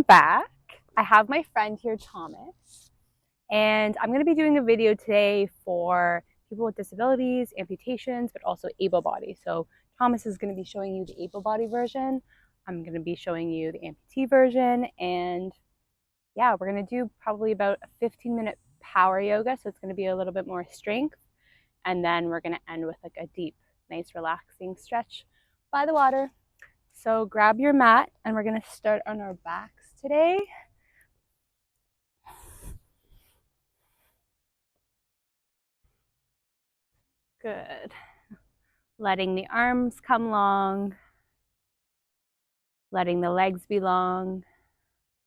Back. I have my friend here, Thomas, and I'm going to be doing a video today for people with disabilities, amputations, but also able-bodied. So Thomas is going to be showing you the able-bodied version. I'm going to be showing you the amputee version, and yeah, we're going to do probably about a 15-minute power yoga, so it's going to be a little bit more strength, and then we're going to end with like a deep, nice, relaxing stretch by the water. So grab your mat, and we're going to start on our backs today. Good. Letting the arms come long, letting the legs be long.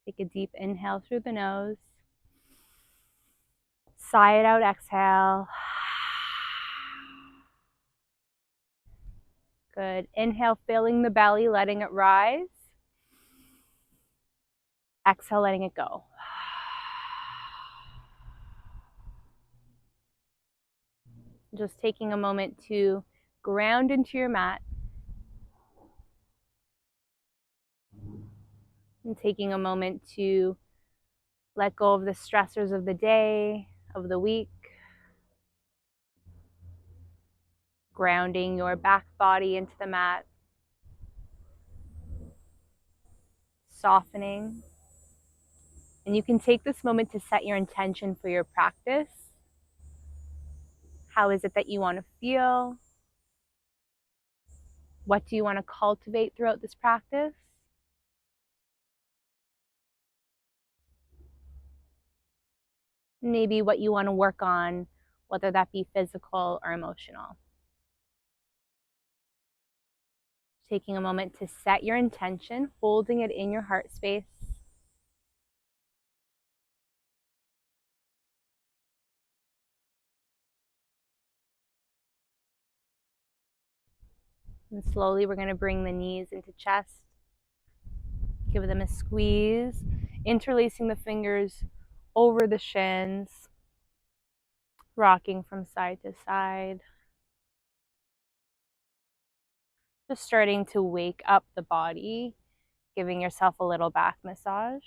Take a deep inhale through the nose. Sigh it out, exhale. Good. Inhale, filling the belly, letting it rise. Exhale, letting it go. Just taking a moment to ground into your mat. And taking a moment to let go of the stressors of the day, of the week. Grounding your back body into the mat. Softening. And you can take this moment to set your intention for your practice. How is it that you want to feel? What do you want to cultivate throughout this practice? Maybe what you want to work on, whether that be physical or emotional. Taking a moment to set your intention, holding it in your heart space. And slowly we're going to bring the knees into chest. Give them a squeeze, interlacing the fingers over the shins, rocking from side to side. Just starting to wake up the body, giving yourself a little back massage.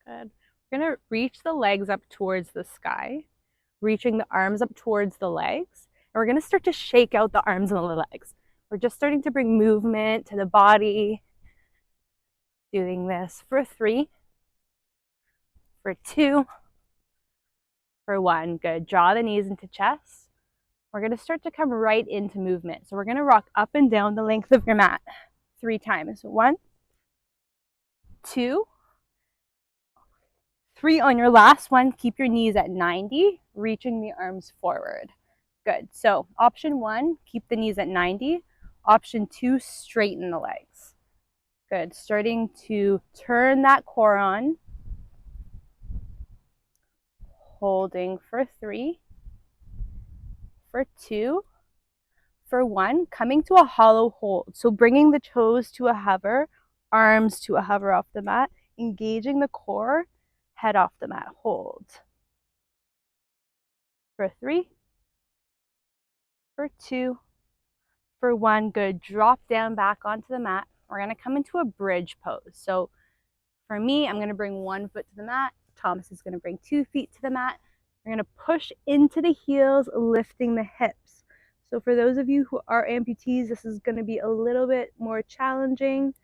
Good. We're going to reach the legs up towards the sky, reaching the arms up towards the legs. And we're going to start to shake out the arms and the legs. We're just starting to bring movement to the body. Doing this for 3, for 2, for 1. Good. Draw the knees into chest. We're going to start to come right into movement. So we're going to rock up and down the length of your mat 3 times. 1, 2, 3. On your last one, keep your knees at 90, reaching the arms forward. Good. So option 1, keep the knees at 90. Option 2, straighten the legs. Good. Starting to turn that core on. Holding for 3, for 2, for 1. Coming to a hollow hold. So bringing the toes to a hover, arms to a hover off the mat, engaging the core, head off the mat. Hold. For 3, for 2, for 1. Good. Drop down back onto the mat. We're going to come into a bridge pose. So for me, I'm going to bring 1 foot to the mat. Thomas is going to bring 2 feet to the mat. We're going to push into the heels, lifting the hips. So for those of you who are amputees, this is going to be a little bit more challenging.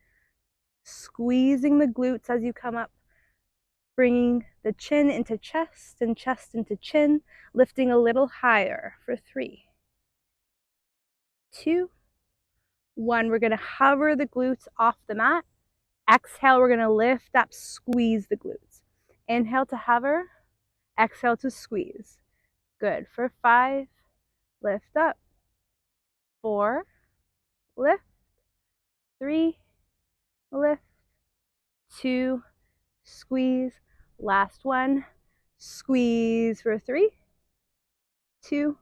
Squeezing the glutes as you come up, bringing the chin into chest and chest into chin, lifting a little higher for 3, 2, 1. We're going to hover the glutes off the mat. Exhale, we're going to lift up, squeeze the glutes. Inhale to hover, exhale to squeeze. Good. For 5, lift up. 4, lift. 3, lift. 2, squeeze. Last one, squeeze for 3, 2,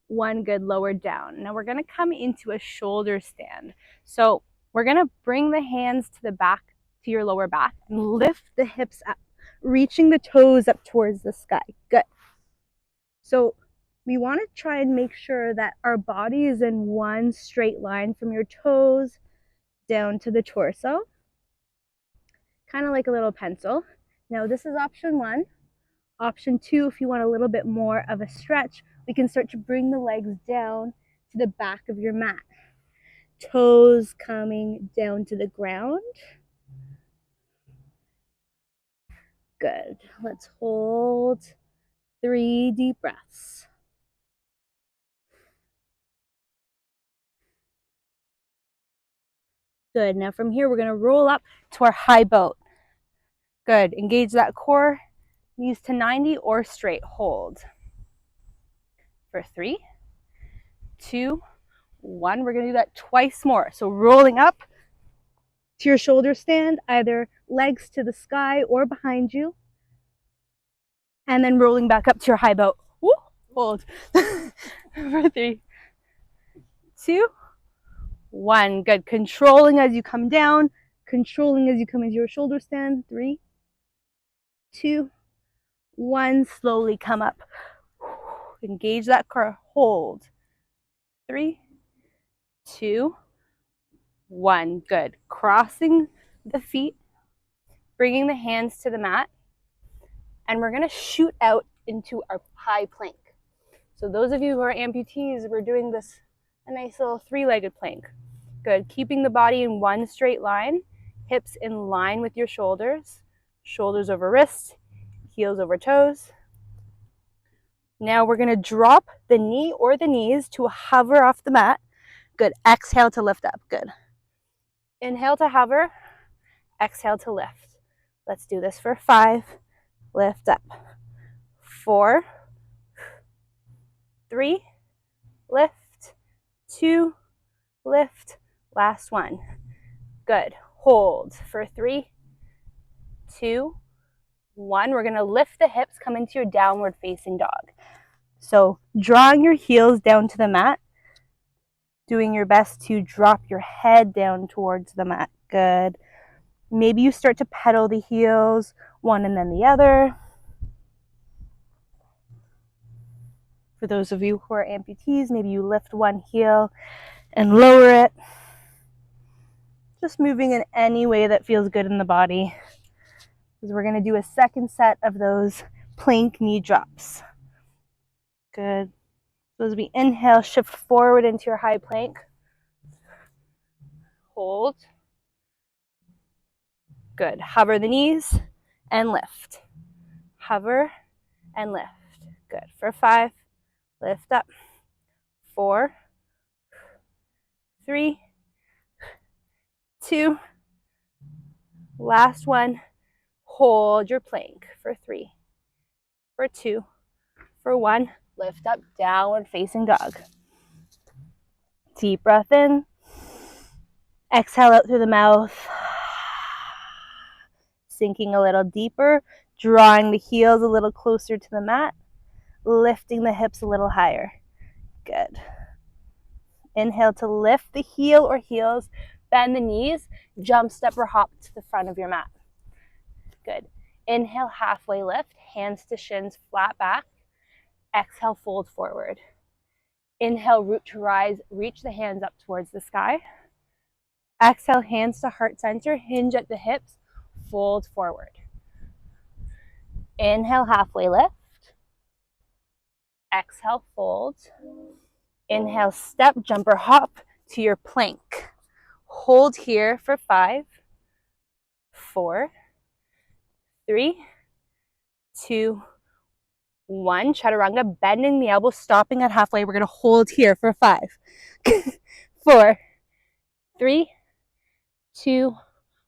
1. Good. Lower down. Now we're going to come into a shoulder stand. So we're going to bring the hands to the back, to your lower back, and lift the hips up, reaching the toes up towards the sky. Good. So We want to try and make sure that our body is in one straight line from your toes down to the torso, kind of like a little pencil. Now this is option 1. Option 2, if you want a little bit more of a stretch, we can start to bring the legs down to the back of your mat. Toes coming down to the ground. Good. Let's hold 3 deep breaths. Good. Now from here, we're going to roll up to our high boat. Good. Engage that core. Knees to 90 or straight. Hold. For 3, 2, 1. We're going to do that twice more. So rolling up to your shoulder stand, either legs to the sky or behind you. And then rolling back up to your high boat. Woo, hold. For 3, 2, 1. Good. Controlling as you come down. Controlling as you come into your shoulder stand. 3, 2, 1. Slowly come up. Engage that core. Hold. 3, 2, 1. Good. Crossing the feet. Bringing the hands to the mat. And we're going to shoot out into our high plank. So those of you who are amputees, we're doing this a nice little 3-legged plank. Good. Keeping the body in one straight line. Hips in line with your shoulders. Shoulders over wrists. Heels over toes. Now we're going to drop the knee or the knees to hover off the mat. Good. Exhale to lift up. Good. Inhale to hover. Exhale to lift. Let's do this for 5. Lift up. 4, 3, lift. 2, lift. Last one. Good. Hold for 3, 2, 1. We're going to lift the hips, come into your downward facing dog. So drawing your heels down to the mat, doing your best to drop your head down towards the mat. Good. Maybe you start to pedal the heels, one and then the other. For those of you who are amputees, maybe you lift one heel and lower it. Just moving in any way that feels good in the body. Because we're going to do a second set of those plank knee drops. Good. So as we inhale, shift forward into your high plank. Hold. Good. Hover the knees and lift. Hover and lift. Good. For 5, lift up. 4, 3, 2, last one. Hold your plank for 3, for 2, for 1. Lift up, downward facing dog. Deep breath in. Exhale out through the mouth. Sinking a little deeper, drawing the heels a little closer to the mat, lifting the hips a little higher. Good. Inhale to lift the heel or heels, bend the knees, jump, step, or hop to the front of your mat. Good. Inhale, halfway lift, hands to shins, flat back. Exhale, fold forward. Inhale, root to rise, reach the hands up towards the sky. Exhale, hands to heart center, hinge at the hips, fold forward. Inhale, halfway lift. Exhale, fold. Inhale, step, jump, or hop to your plank. Hold here for 5, 4, 3, 2, 1. Chaturanga, bending the elbow, stopping at halfway. We're going to hold here for 5, 4, 3, 2,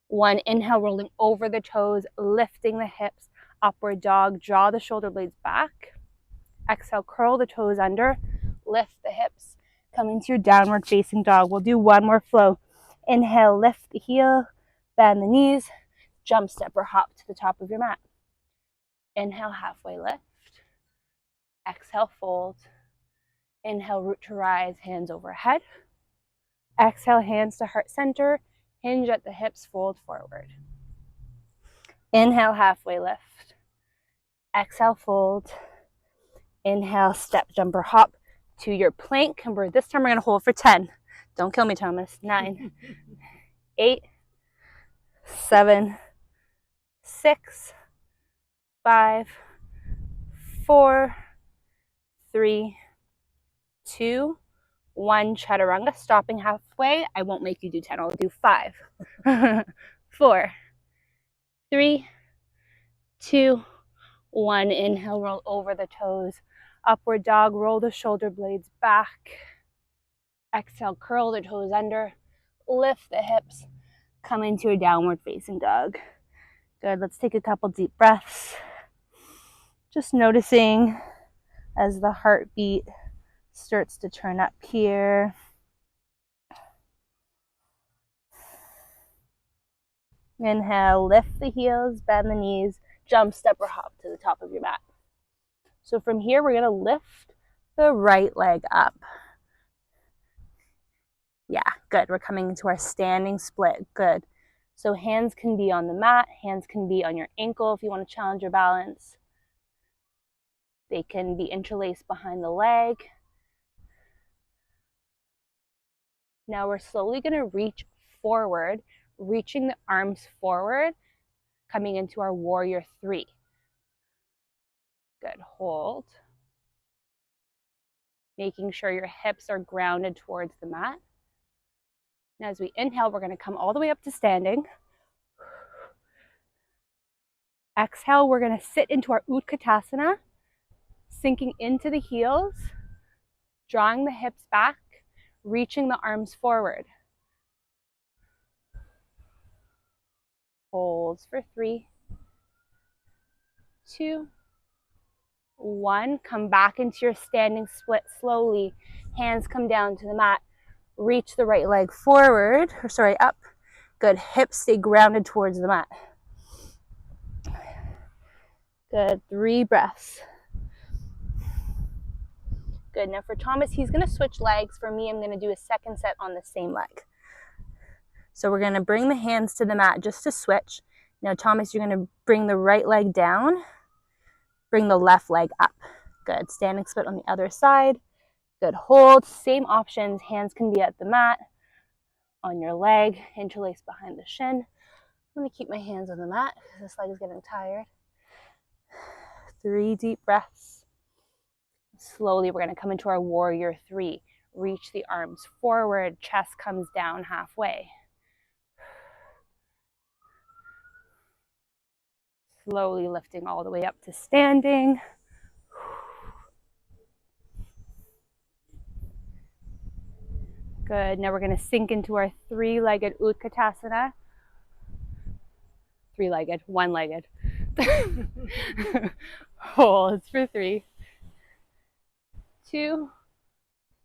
1. Inhale, rolling over the toes, lifting the hips, upward dog. Draw the shoulder blades back. Exhale, curl the toes under, lift the hips, come into your downward facing dog. We'll do one more flow. Inhale, lift the heel, bend the knees, jump, step, or hop to the top of your mat. Inhale, halfway lift. Exhale, fold. Inhale, root to rise, hands overhead. Exhale, hands to heart center, hinge at the hips, fold forward. Inhale, halfway lift. Exhale, fold. Inhale, step, jump, or hop to your plank. And this time we're going to hold for 10. Don't kill me, Thomas. 9, 8, 7, 6, 5, 4, 3, 2, 1. Chaturanga, stopping halfway. I won't make you do 10. I'll do 5, 4, 3, 2, 1. Inhale, roll over the toes. Upward dog, roll the shoulder blades back. Exhale, curl the toes under. Lift the hips. Come into a downward facing dog. Good. Let's take a couple deep breaths. Just noticing as the heartbeat starts to turn up here. Inhale, lift the heels, bend the knees, jump, step, or hop to the top of your mat. So from here, we're going to lift the right leg up. Yeah, good. We're coming into our standing split. Good. So hands can be on the mat. Hands can be on your ankle if you want to challenge your balance. They can be interlaced behind the leg. Now we're slowly going to reach forward, reaching the arms forward, coming into our warrior 3. Good. Hold. Making sure your hips are grounded towards the mat. And as we inhale, we're going to come all the way up to standing. Exhale, we're going to sit into our Utkatasana, sinking into the heels, drawing the hips back, reaching the arms forward. Holds for 3, 2, 1. Come back into your standing split slowly. Hands come down to the mat. Reach the right leg forward, up. Good. Hips stay grounded towards the mat. Good. 3 breaths. Good. Now for Thomas, he's going to switch legs. For me, I'm going to do a second set on the same leg. So we're going to bring the hands to the mat just to switch. Now, Thomas, you're going to bring the right leg down. Bring the left leg up. Good. Standing split on the other side. Good. Hold. Same options. Hands can be at the mat, on your leg, interlaced behind the shin. I'm going to keep my hands on the mat because this leg is getting tired. 3 deep breaths. Slowly, we're going to come into our warrior 3. Reach the arms forward. Chest comes down halfway. Slowly lifting all the way up to standing. Good. Now we're going to sink into our 3-legged Utkatasana. 3-legged, 1-legged. Holds for 3, 2,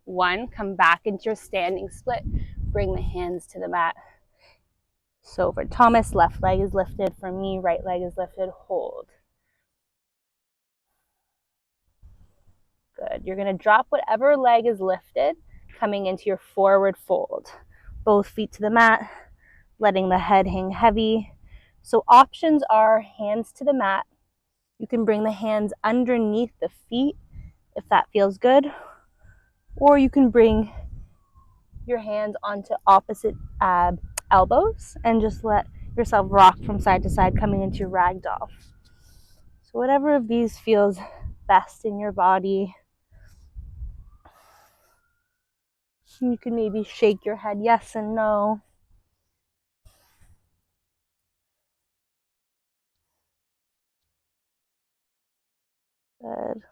1. Come back into your standing split. Bring the hands to the mat. So for Thomas, left leg is lifted. For me, right leg is lifted. Hold. Good. You're going to drop whatever leg is lifted, coming into your forward fold. Both feet to the mat, letting the head hang heavy. So options are hands to the mat. You can bring the hands underneath the feet if that feels good. Or you can bring your hands onto opposite elbows and just let yourself rock from side to side, coming into your ragdoll. So whatever of these feels best in your body. You can maybe shake your head yes and no. Good.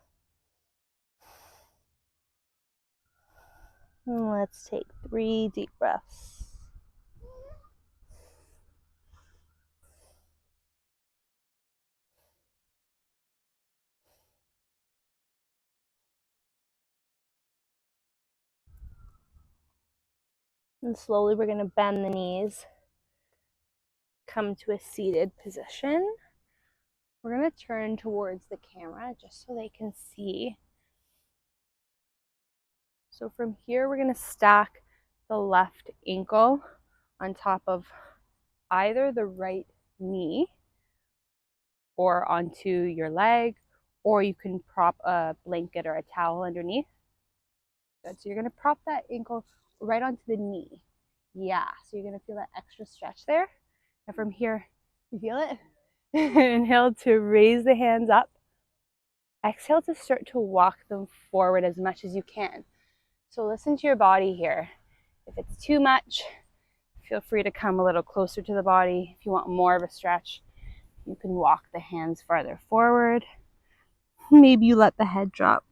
And let's take 3 deep breaths. And slowly we're going to bend the knees. Come to a seated position. We're going to turn towards the camera just so they can see. So from here, we're going to stack the left ankle on top of either the right knee or onto your leg or you can prop a blanket or a towel underneath. Good. So you're going to prop that ankle right onto the knee. Yeah. So you're going to feel that extra stretch there. And from here, you feel it? Inhale to raise the hands up. Exhale to start to walk them forward as much as you can. So listen to your body here. If it's too much, feel free to come a little closer to the body. If you want more of a stretch, you can walk the hands farther forward. Maybe you let the head drop.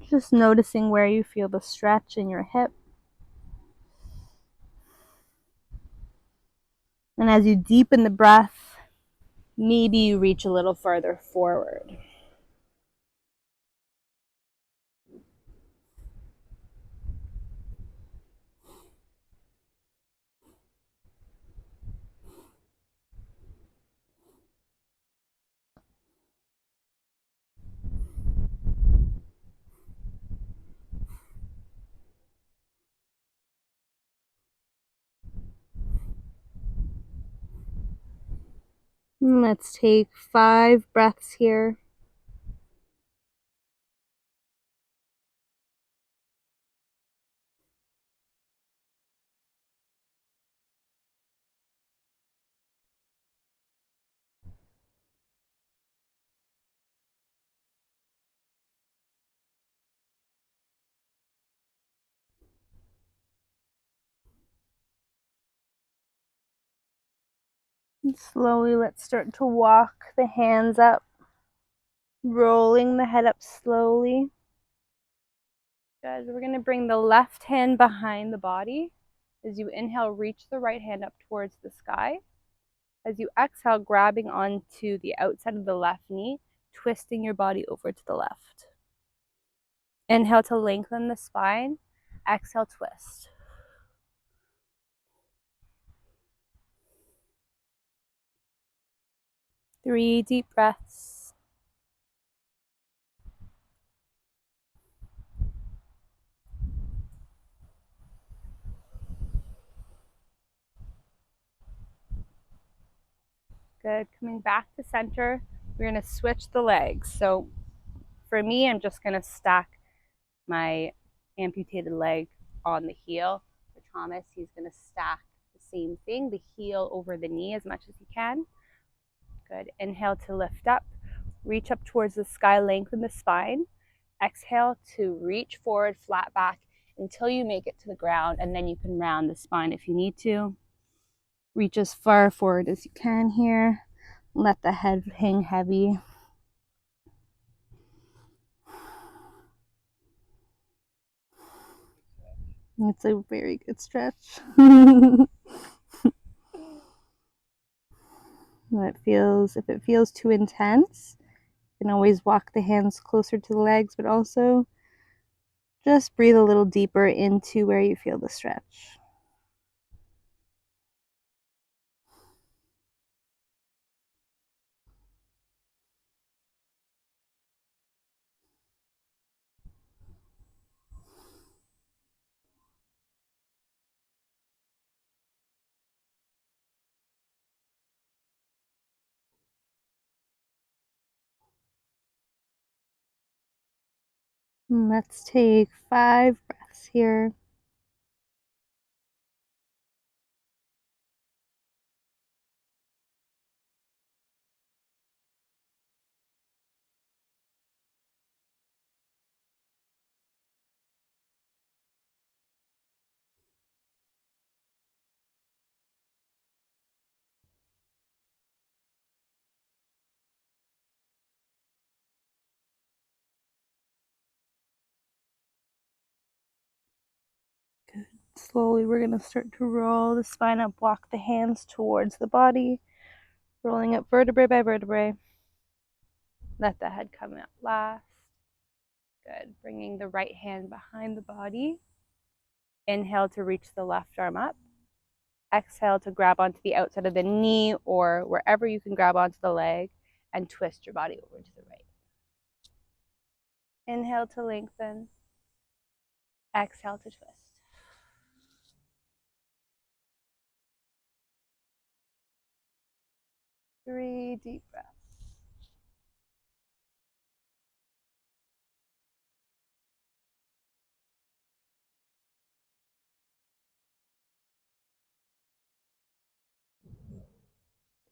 Just noticing where you feel the stretch in your hip. And as you deepen the breath, maybe you reach a little farther forward. Let's take 5 breaths here. And slowly, let's start to walk the hands up, rolling the head up slowly. Good. We're going to bring the left hand behind the body. As you inhale, reach the right hand up towards the sky. As you exhale, grabbing onto the outside of the left knee, twisting your body over to the left. Inhale to lengthen the spine. Exhale, twist. Three deep breaths. Good. Coming back to center, we're going to switch the legs. So for me, I'm just going to stack my amputated leg on the heel. For Thomas, he's going to stack the same thing, the heel over the knee as much as he can. Good. Inhale to lift up, reach up towards the sky, lengthen the spine. Exhale to reach forward, flat back until you make it to the ground, and then you can round the spine if you need to. Reach as far forward as you can here. Let the head hang heavy. It's a very good stretch. If it feels too intense, you can always walk the hands closer to the legs, but also just breathe a little deeper into where you feel the stretch. Let's take 5 breaths here. Good. Slowly, we're going to start to roll the spine up, walk the hands towards the body, rolling up vertebrae by vertebrae. Let the head come up last. Good. Bringing the right hand behind the body. Inhale to reach the left arm up. Exhale to grab onto the outside of the knee or wherever you can grab onto the leg and twist your body over to the right. Inhale to lengthen. Exhale to twist. 3 deep breaths.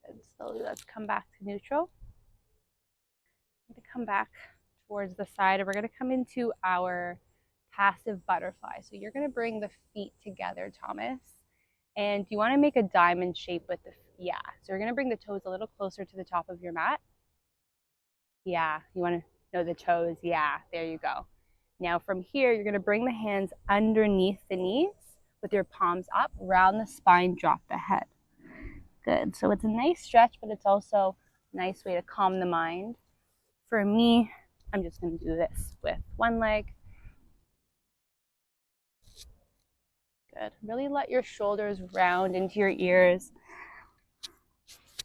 Good. Slowly, let's come back to neutral. I'm going to come back towards the side, and we're going to come into our passive butterfly. So you're going to bring the feet together, Thomas, and you want to make a diamond shape with the yeah. So you're going to bring the toes a little closer to the top of your mat. Yeah, you want to know the toes. Yeah, there you go. Now from here, you're going to bring the hands underneath the knees with your palms up, round the spine, drop the head. Good. So it's a nice stretch, but it's also a nice way to calm the mind. For me, I'm just going to do this with one leg. Good. Really let your shoulders round into your ears.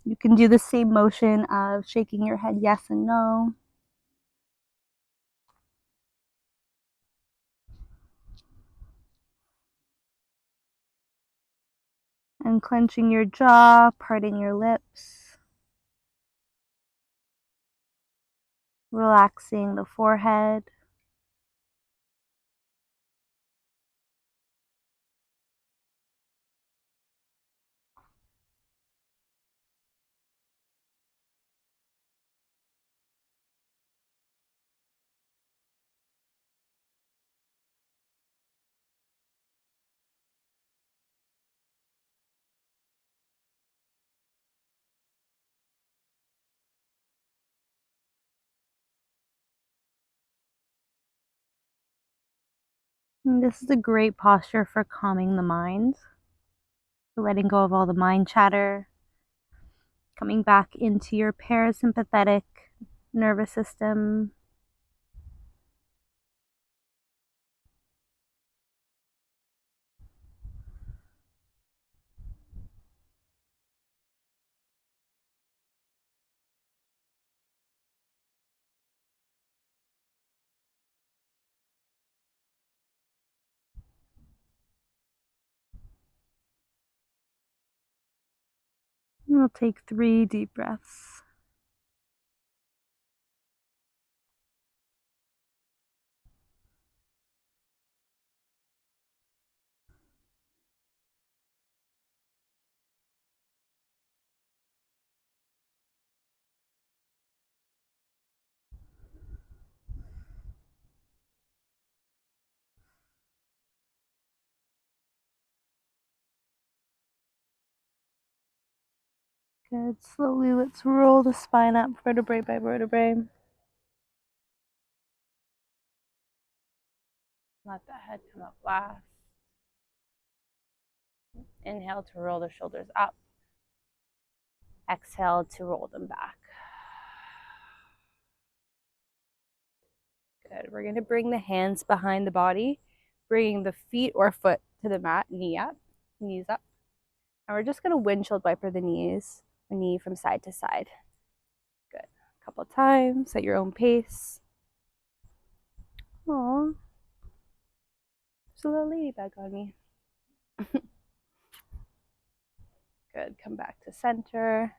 You can do the same motion of shaking your head yes and no. And clenching your jaw, parting your lips. Relaxing the forehead. And this is a great posture for calming the mind, for letting go of all the mind chatter, coming back into your parasympathetic nervous system. And we'll take 3 deep breaths. Good. Slowly, let's roll the spine up vertebrae by vertebrae. Let the head come up last. Inhale to roll the shoulders up. Exhale to roll them back. Good. We're going to bring the hands behind the body, bringing the feet or foot to the mat, knee up, knees up. And we're just going to windshield wiper the knees, a knee from side to side. Good. A couple times at your own pace. Aww. There's a little ladybug on me. Good. Come back to center.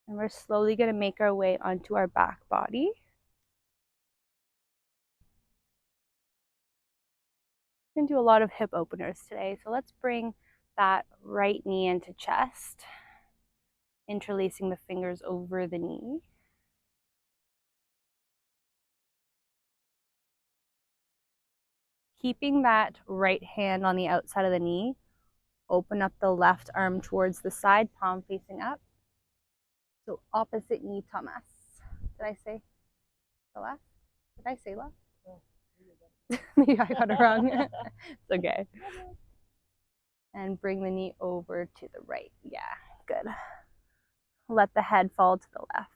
And we're slowly going to make our way onto our back body. We're going to do a lot of hip openers today. So let's bring that right knee into chest, interlacing the fingers over the knee. Keeping that right hand on the outside of the knee, open up the left arm towards the side, palm facing up. So opposite knee, Thomas. Did I say the left? Did I say left? Maybe I got it wrong. It's okay. And bring the knee over to the right. Yeah, good. Let the head fall to the left.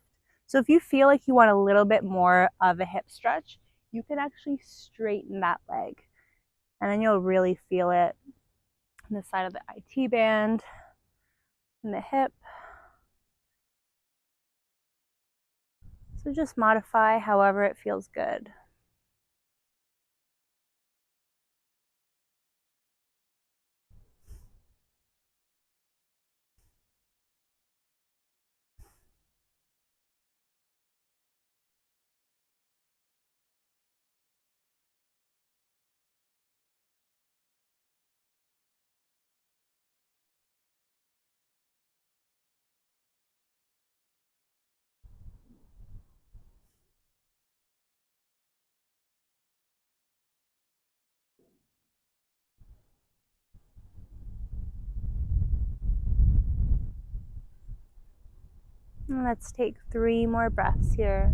So if you feel like you want a little bit more of a hip stretch, you can actually straighten that leg. And then you'll really feel it on the side of the IT band, in the hip. So just modify however it feels good. And let's take 3 more breaths here.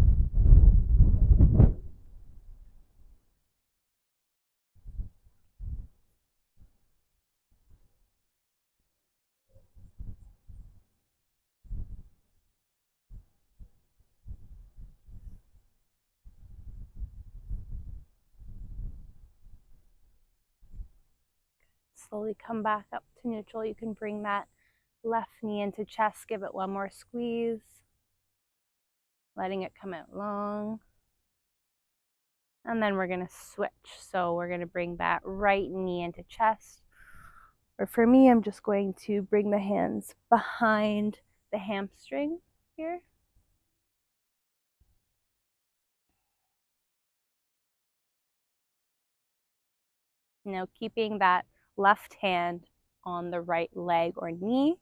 Slowly come back up to neutral. You can bring that left knee into chest. Give it one more squeeze. Letting it come out long. And then we're going to switch. So we're going to bring that right knee into chest. Or for me, I'm just going to bring the hands behind the hamstring here. Now keeping that left hand on the right leg or knee,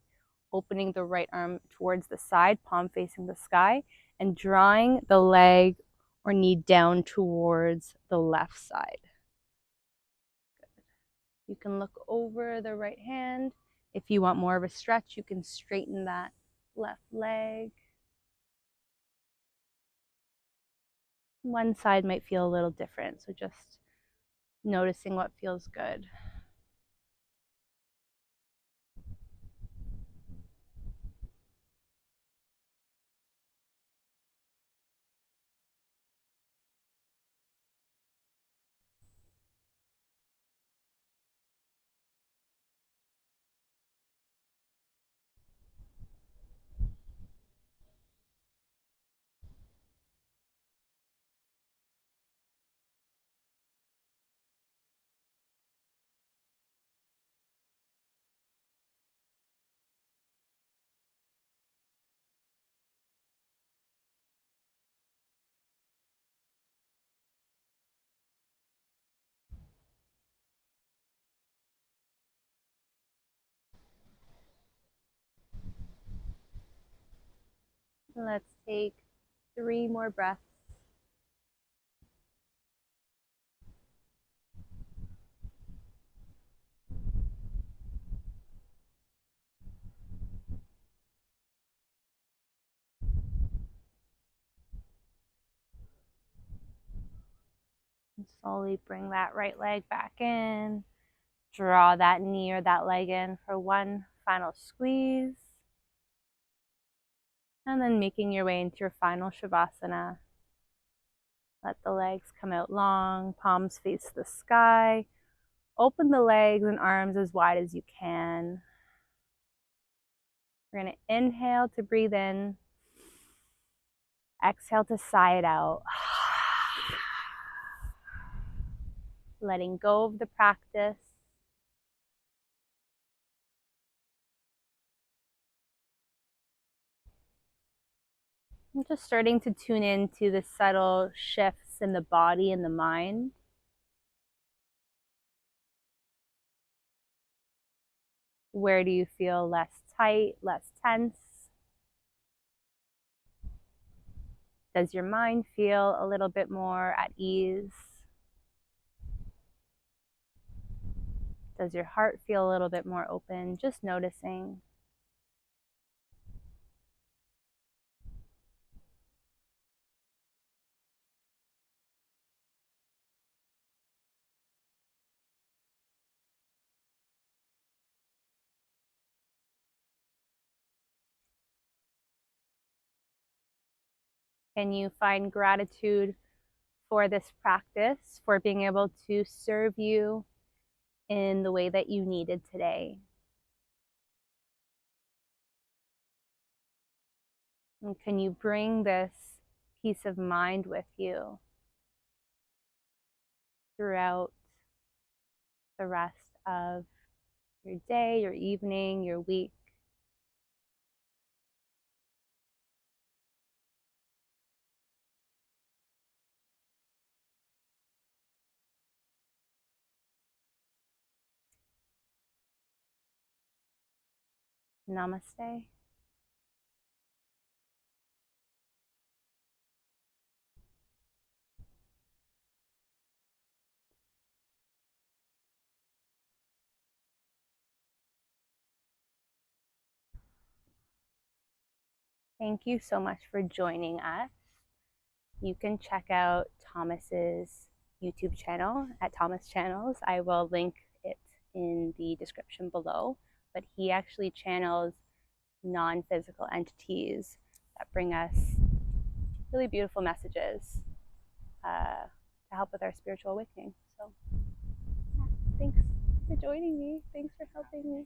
opening the right arm towards the side, palm facing the sky, and drawing the leg or knee down towards the left side. Good. You can look over the right hand. If you want more of a stretch, you can straighten that left leg. One side might feel a little different, so just noticing what feels good. Let's take 3 more breaths. And slowly bring that right leg back in. Draw that knee or that leg in for one final squeeze. And then making your way into your final shavasana. Let the legs come out long, palms face the sky. Open the legs and arms as wide as you can. We're going to inhale to breathe in. Exhale to sigh it out. Letting go of the practice. I'm just starting to tune into the subtle shifts in the body and the mind. Where do you feel less tight, less tense? Does your mind feel a little bit more at ease? Does your heart feel a little bit more open? Just noticing. Can you find gratitude for this practice, for being able to serve you in the way that you needed today? And can you bring this peace of mind with you throughout the rest of your day, your evening, your week? Namaste. Thank you so much for joining us. You can check out Thomas's YouTube channel at Thomas Channels. I will link it in the description below. But he actually channels non-physical entities that bring us really beautiful messages to help with our spiritual awakening. So, yeah, thanks for joining me. Thanks for helping me.